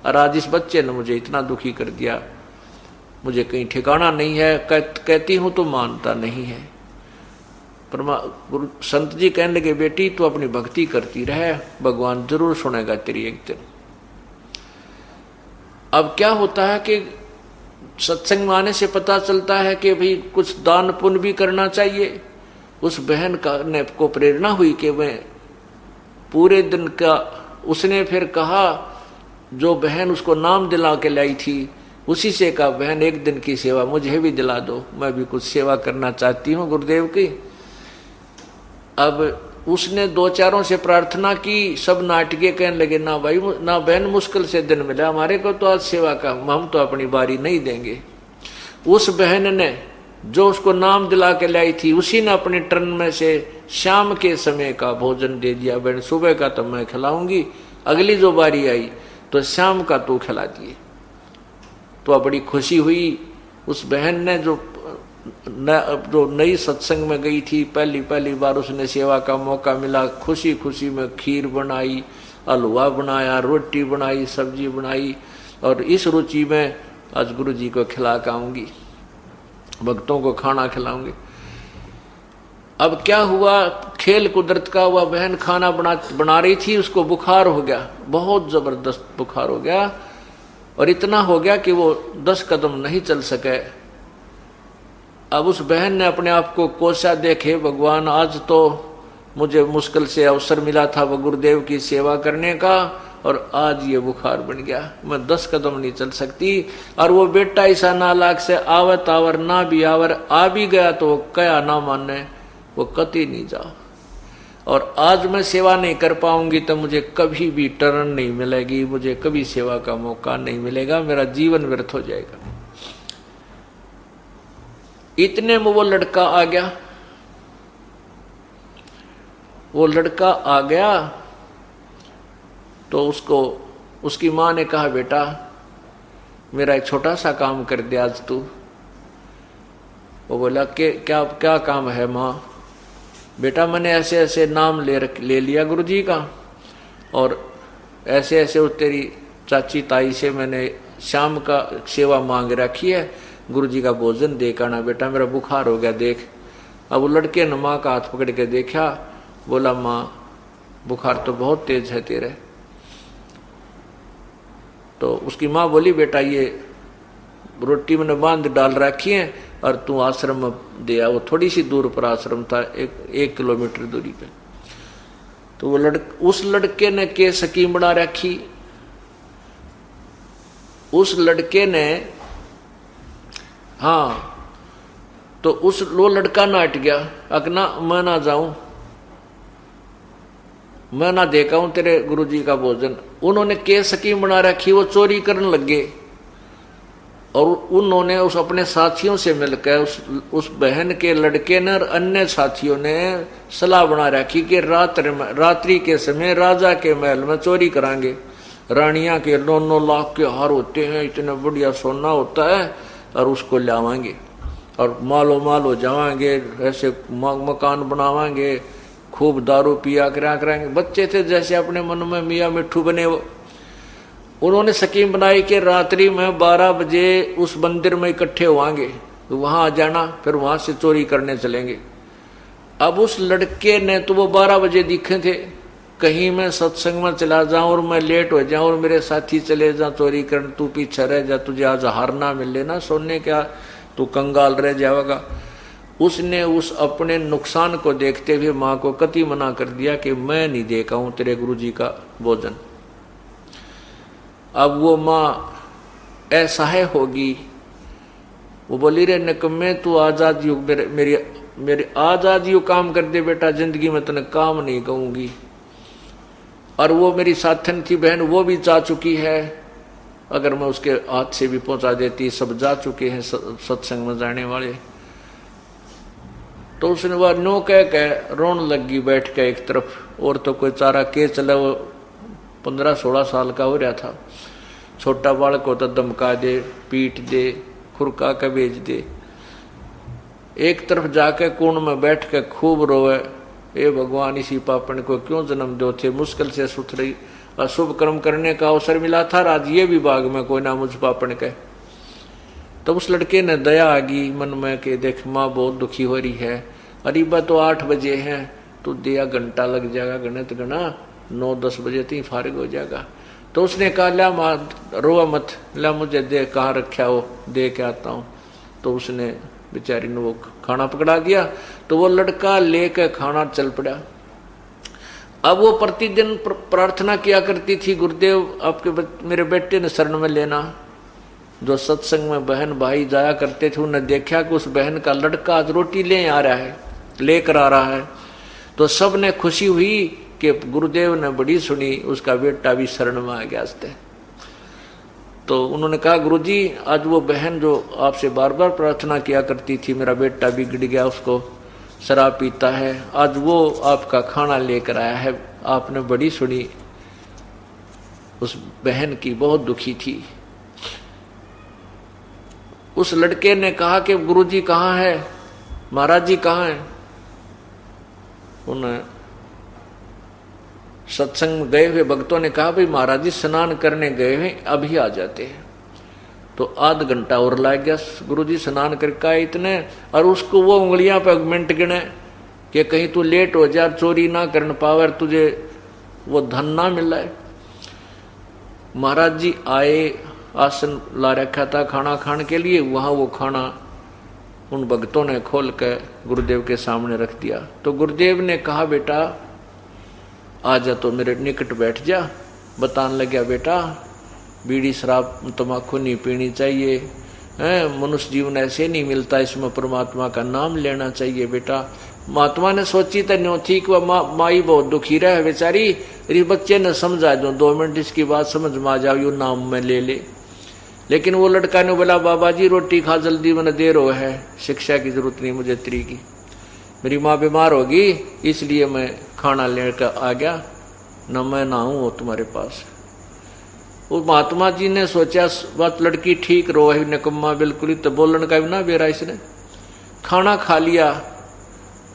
B: और आज इस बच्चे ने मुझे इतना दुखी कर दिया, मुझे कहीं ठिकाना नहीं है, कहती हूं तो मानता नहीं है। गुरु संत जी कहने लगे, बेटी तू अपनी भक्ति करती रहे, भगवान जरूर सुनेगा तेरी एक दिन। अब क्या होता है कि सत्संग में आने से पता चलता है कि भाई कुछ दान पुण्य भी करना चाहिए। उस बहन का ने को प्रेरणा हुई कि मैं पूरे दिन का, उसने फिर कहा, जो बहन उसको नाम दिला के लाई थी उसी से कहा, बहन एक दिन की सेवा मुझे भी दिला दो, मैं भी कुछ सेवा करना चाहती हूँ गुरुदेव की। अब उसने दो चारों से प्रार्थना की, सब नाटके कहने लगे, ना भाई ना बहन, मुश्किल से दिन मिला हमारे को तो आज सेवा का, हम तो अपनी बारी नहीं देंगे। उस बहन ने जो उसको नाम दिला के लाई थी, उसी ने अपने टर्न में से शाम के समय का भोजन दे दिया, बहन सुबह का तो मैं खिलाऊंगी, अगली जो बारी आई तो शाम का तू खिला दिए। तो बड़ी खुशी हुई उस बहन ने, जो नई सत्संग में गई थी, पहली बार उसने सेवा का मौका मिला, खुशी खुशी में खीर बनाई, हलवा बनाया, रोटी बनाई, सब्जी बनाई, और इस रुचि में आज गुरु जी को खिला के आऊंगी, भक्तों को खाना खिलाऊंगी। अब क्या हुआ, खेल कुदरत का हुआ, बहन खाना बना रही थी, उसको बुखार हो गया, बहुत जबरदस्त बुखार हो गया, और इतना हो गया कि वो 10 कदम नहीं चल सके। अब उस बहन ने अपने आप को कोसा, देखे भगवान आज तो मुझे मुश्किल से अवसर मिला था वो गुरुदेव की सेवा करने का, और आज ये बुखार बन गया, मैं 10 कदम नहीं चल सकती। और वो बेटा ऐसा नालायक से आवत आवर ना भी आवर, आ भी गया तो वो कया ना माने, वो कति नहीं जाओ, और आज मैं सेवा नहीं कर पाऊंगी तो मुझे कभी भी टर्न नहीं मिलेगी, मुझे कभी सेवा का मौका नहीं मिलेगा, मेरा जीवन व्यर्थ हो जाएगा। इतने में वो लड़का आ गया। वो लड़का आ गया तो उसको उसकी माँ ने कहा, बेटा मेरा एक छोटा सा काम कर दे आज तू। वो बोला कि क्या क्या काम है माँ? बेटा मैंने ऐसे ऐसे नाम ले लिया गुरुजी का, और ऐसे ऐसे उस तेरी चाची ताई से मैंने शाम का सेवा मांग रखी है, गुरुजी का भोजन दे करना बेटा, मेरा बुखार हो गया देख। अब वो लड़के ने माँ का हाथ पकड़ के देखा, बोला माँ बुखार तो बहुत तेज है तेरे। तो उसकी माँ बोली, बेटा ये रोटी मैंने बांध डाल रखी है और तू आश्रम में दे आ। वो थोड़ी सी दूर पर आश्रम था, एक किलोमीटर दूरी पे। तो वो उस लड़के ने के स्कीम बना रखी। उस लड़के ने, हाँ, तो वो लड़का नाट गया, अकना मैं ना जाऊं, मैं ना देखा हूं तेरे गुरुजी का भोजन। उन्होंने के स्कीम बना रखी, वो चोरी करने लग गए। और उन्होंने उस अपने साथियों से मिलकर उस बहन के लड़के ने और अन्य साथियों ने सलाह बना रखी कि रात्रि के समय राजा के महल में चोरी कराएंगे। रानियां के 9-9 लाख के हार होते हैं, इतना बढ़िया सोना होता है, और उसको लावांगे और मालो माल हो जावांगे, ऐसे मकान बनावांगे, खूब दारू पिया कराएंगे। बच्चे थे जैसे अपने मन में मियाँ मिट्ठू बने। वो उन्होंने स्कीम बनाई कि रात्रि में 12 बजे उस मंदिर में इकट्ठे होंगे, तो वहां आ जाना, फिर वहां से चोरी करने चलेंगे। अब उस लड़के ने तो वो 12 बजे दिखे थे, कहीं मैं सत्संग में चला जाऊं और मैं लेट हो जाऊं और मेरे साथी चले जा चोरी करने, तू पीछे रह जा, तुझे आज हार ना मिले ना सोने क्या, तू कंगाल रह जाएगा। उसने उस अपने नुकसान को देखते हुए माँ को कति मना कर दिया कि मैं नहीं देखा हूं तेरे गुरुजी का भोजन। अब वो माँ असहाय होगी, वो बोली रे निकम्मे तू आजाद युग मेरे आजाद युग काम कर दे बेटा, जिंदगी में तने काम नहीं कहूंगी। और वो मेरी साथन थी बहन, वो भी जा चुकी है, अगर मैं उसके हाथ से भी पहुंचा देती, सब जा चुके हैं सत्संग में जाने वाले। तो उसने वह नो कह रोन लगी बैठ के एक तरफ, और तो कोई चारा के चला। वो 15-16 साल का हो रहा था, छोटा बालक होता धमका दे, पीट दे, खुरका के भेज दे। एक तरफ जाके कोण में बैठ के खूब रोवे, ए भगवान इसी पापन को क्यों जन्म दो थे, मुश्किल से सुथरी अशुभ कर्म करने का अवसर मिला था, आज ये विभाग में कोई ना मुझ पापन के। तब उस लड़के ने दया आ गई मन में कि देख माँ बहुत दुखी हो रही है, अरीबा तो 8 बजे हैं, तो दिया घंटा लग जाएगा, गणित गणा 9-10 बजे तक फारिग हो जाएगा। तो उसने कहा ला माँ रोआ मत, ला मुझे दे, कहाँ रखा हो, दे के आता हूँ। तो उसने बेचारी ने वो खाना पकड़ा दिया, तो वो लड़का लेकर खाना चल पड़ा। अब वो प्रतिदिन प्रार्थना किया करती थी, गुरुदेव आपके मेरे बेटे ने शरण में लेना। जो सत्संग में बहन भाई जाया करते थे, उन्हें देखा कि उस बहन का लड़का आज रोटी ले आ रहा है, लेकर आ रहा है। तो सब ने खुशी हुई कि गुरुदेव ने बड़ी सुनी, उसका बेटा भी शरण में आ गया। तो उन्होंने कहा गुरुजी आज वो बहन जो आपसे बार बार प्रार्थना किया करती थी, मेरा बेटा बिगड़ गया, उसको शराब पीता है, आज वो आपका खाना लेकर आया है, आपने बड़ी सुनी। उस बहन की बहुत दुखी थी। उस लड़के ने कहा कि गुरुजी कहाँ है, महाराज जी कहाँ है। उन्हें सत्संग में गए हुए भक्तों ने कहा भाई महाराज जी स्नान करने गए हुए, अभी आ जाते हैं। तो आध घंटा और लग गया, गुरुजी स्नान करके आए इतने, और उसको वो उंगलियां पे मिनट गिने कि कहीं तू लेट हो जा, चोरी ना कर पावे, तुझे वो धन ना मिला है। महाराज जी आए, आसन ला रखा था खाना खाने के लिए, वहां वो खाना उन भक्तों ने खोल कर गुरुदेव के सामने रख दिया। तो गुरुदेव ने कहा बेटा आ जा, तो मेरे निकट बैठ जा। बताने लगा बेटा बीड़ी शराब तम्बाकू नहीं पीनी चाहिए, मनुष्य जीवन ऐसे नहीं मिलता, इसमें परमात्मा का नाम लेना चाहिए बेटा। महात्मा ने सोची तो न्यों थी कि वह माई बहुत दुखी रहे बेचारी, इस बच्चे ने समझा दो 2 मिनट इसकी बात समझ में आ जाओ, यू नाम में ले ले। लेकिन वो लड़का ने बोला बाबा जी रोटी खा जल्दी, मैंने देर हो है, शिक्षा की जरूरत नहीं मुझे तेरी की, मेरी माँ बीमार होगी इसलिए मैं खाना लेकर आ गया, न मैं ना हूं तुम्हारे पास। वो महात्मा जी ने सोचा बात लड़की ठीक रो है, निकम्मा बिल्कुल ही, तो बोलने का भी ना बेरा। इसने खाना खा लिया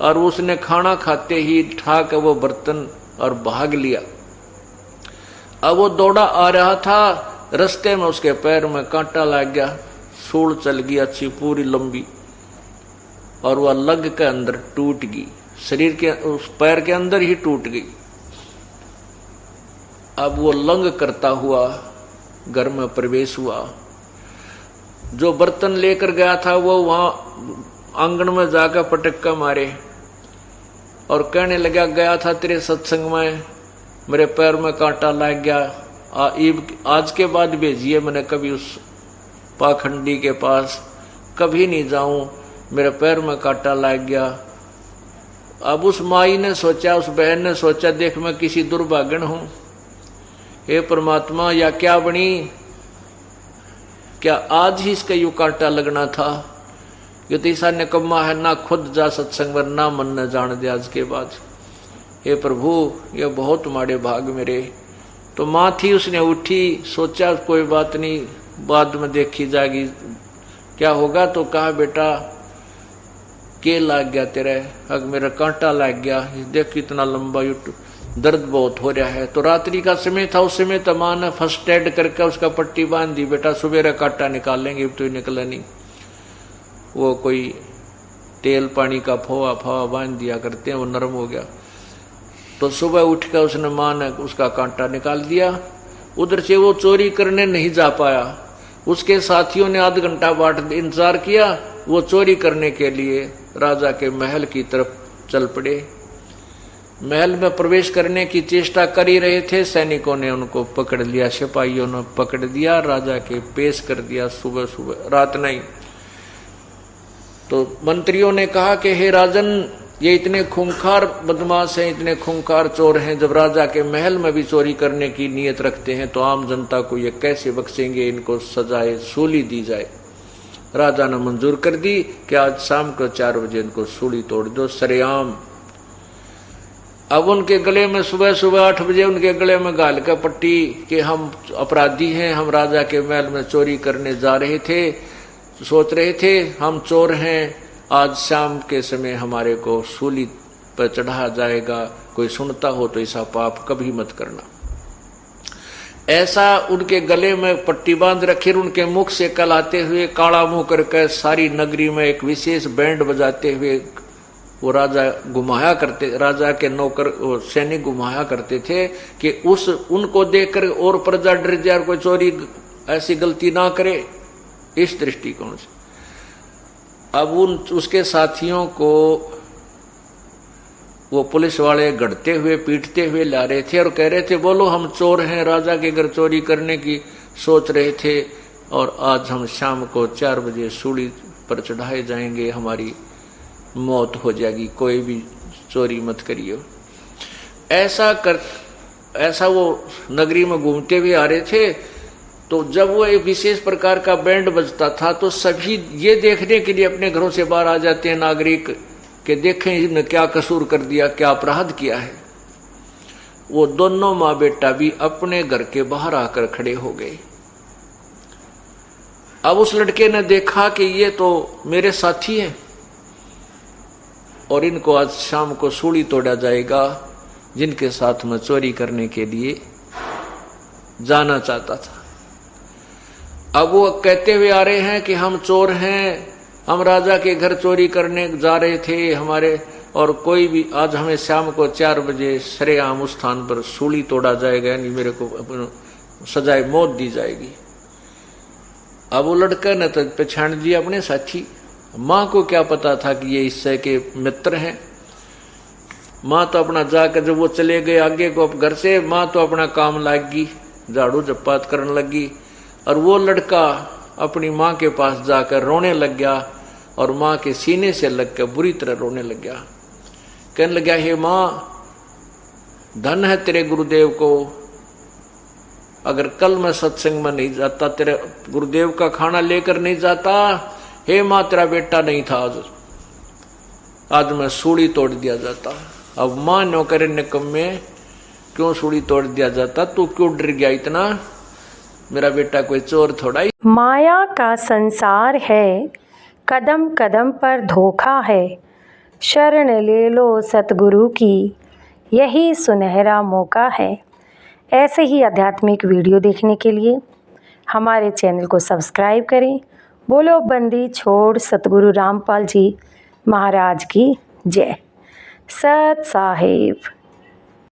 B: और उसने खाना खाते ही उठा के वो बर्तन और भाग लिया। अब वो दौड़ा आ रहा था, रास्ते में उसके पैर में कांटा लग गया, सूल चल गई अच्छी पूरी लंबी, और वह लग के अंदर टूट गई, शरीर के उस पैर के अंदर ही टूट गई। अब वो लंग करता हुआ घर में प्रवेश हुआ। जो बर्तन लेकर गया था वो वहां आंगन में जाकर पटक्का मारे और कहने लगा गया था तेरे सत्संग में, मेरे पैर में कांटा लग गया, आज के बाद भेजिए, मैंने कभी उस पाखंडी के पास कभी नहीं जाऊं, मेरे पैर में कांटा लग गया। अब उस माई ने सोचा, उस बहन ने सोचा देख मैं किसी दुर्भाग्यन हूं, हे परमात्मा या क्या बनी, क्या आज ही इसका यूं कांटा लगना था? ये तो ईसा ने कम्मा है, ना खुद जा सत्संग में, ना मन न जान दे आज के बाद। हे प्रभु, ये बहुत माड़े भाग मेरे। तो माँ थी, उसने उठी, सोचा कोई बात नहीं, बाद में देखी जाएगी क्या होगा। तो कहा बेटा के लाग गया तेरे? अग मेरा कांटा लग गया, देख कितना लंबा दर्द बहुत हो रहा है। तो रात्रि का समय था, उस समय तो माँ ने फर्स्ट एड करके उसका पट्टी बांध दी, बेटा सुबह कांटा निकाल लेंगे, अब तो निकला नहीं। वो कोई तेल पानी का फवा फवा बांध दिया करते हैं, वो नरम हो गया। तो सुबह उठकर उसने माँ ने उसका कांटा निकाल दिया। उधर से वो चोरी करने नहीं जा पाया, उसके साथियों ने आध घंटा बाट इंतजार किया, वो चोरी करने के लिए राजा के महल की तरफ चल पड़े। महल में प्रवेश करने की चेष्टा कर ही रहे थे, सैनिकों ने उनको पकड़ लिया, सिपाहियों ने पकड़ दिया, राजा के पेश कर दिया सुबह सुबह, रात नहीं। तो मंत्रियों ने कहा कि हे राजन, ये इतने खूंखार बदमाश हैं, इतने खूंखार चोर हैं, जब राजा के महल में भी चोरी करने की नीयत रखते हैं तो आम जनता को ये कैसे बख्शेंगे, इनको सजाए सूली दी जाए। राजा ने मंजूर कर दी कि आज शाम को 4 बजे इनको सूली तोड़ दो सरेआम। अब उनके गले में सुबह सुबह 8 बजे उनके गले में गाल का पट्टी कि हम अपराधी हैं, हम राजा के महल में चोरी करने जा रहे थे, सोच रहे थे हम चोर हैं, आज शाम के समय हमारे को सूली पर चढ़ाया जाएगा, कोई सुनता हो तो ऐसा पाप कभी मत करना। ऐसा उनके गले में पट्टी बांध रखी, उनके मुख से कलाते हुए काला मुंह करके सारी नगरी में एक विशेष बैंड बजाते हुए वो राजा घुमाया करते, राजा के नौकर सैनिक घुमाया करते थे कि उनको देखकर और प्रजा डर जाए, कोई चोरी ऐसी गलती ना करे, इस दृष्टिकोण से। अब उसके साथियों को वो पुलिस वाले गढ़ते हुए पीटते हुए ला रहे थे और कह रहे थे बोलो हम चोर हैं, राजा के घर चोरी करने की सोच रहे थे और आज हम शाम को 4 बजे सूली पर चढ़ाए जाएंगे, हमारी मौत हो जाएगी, कोई भी चोरी मत करिए। ऐसा वो नगरी में घूमते हुए आ रहे थे। तो जब वो एक विशेष प्रकार का बैंड बजता था तो सभी ये देखने के लिए अपने घरों से बाहर आ जाते हैं नागरिक कि देखें इन्होंने क्या कसूर कर दिया, क्या अपराध किया है। वो दोनों माँ बेटा भी अपने घर के बाहर आकर खड़े हो गए। अब उस लड़के ने देखा कि ये तो मेरे साथी हैं और इनको आज शाम को सूली तोड़ा जाएगा, जिनके साथ मैं चोरी करने के लिए जाना चाहता था। अब वो कहते हुए आ रहे हैं कि हम चोर हैं, हम राजा के घर चोरी करने जा रहे थे हमारे, और कोई भी आज हमें शाम को 4 बजे सरेआम उस स्थान पर सूली तोड़ा जाएगा, यानी मेरे को सजाए मौत दी जाएगी। अब वो लड़का ने तो पहचान दिया अपने साथी। माँ को क्या पता था कि ये इससे के मित्र हैं। माँ तो अपना जाकर जब वो चले गए आगे को घर से, माँ तो अपना काम लागी, झाड़ू झप्पात करने लगी, और वो लड़का अपनी माँ के पास जाकर रोने लग गया और माँ के सीने से लगकर बुरी तरह रोने लग गया। कहने लगा, हे माँ, धन है तेरे गुरुदेव को, अगर कल मैं सत्संग में नहीं जाता, तेरे गुरुदेव का खाना लेकर नहीं जाता, हे माँ तेरा बेटा नहीं था आज मैं सूली तोड़ दिया जाता। अब माँ नौकर निकम्मे, क्यों सूली तोड़ दिया जाता, तू क्यों डर गया इतना, मेरा बेटा कोई चोर थोड़ा ही।
A: माया का संसार है, कदम कदम पर धोखा है, शरण ले लो सतगुरु की, यही सुनहरा मौका है। ऐसे ही आध्यात्मिक वीडियो देखने के लिए हमारे चैनल को सब्सक्राइब करें। बोलो बंदी छोड़ सतगुरु रामपाल जी महाराज की जय। सत साहिब।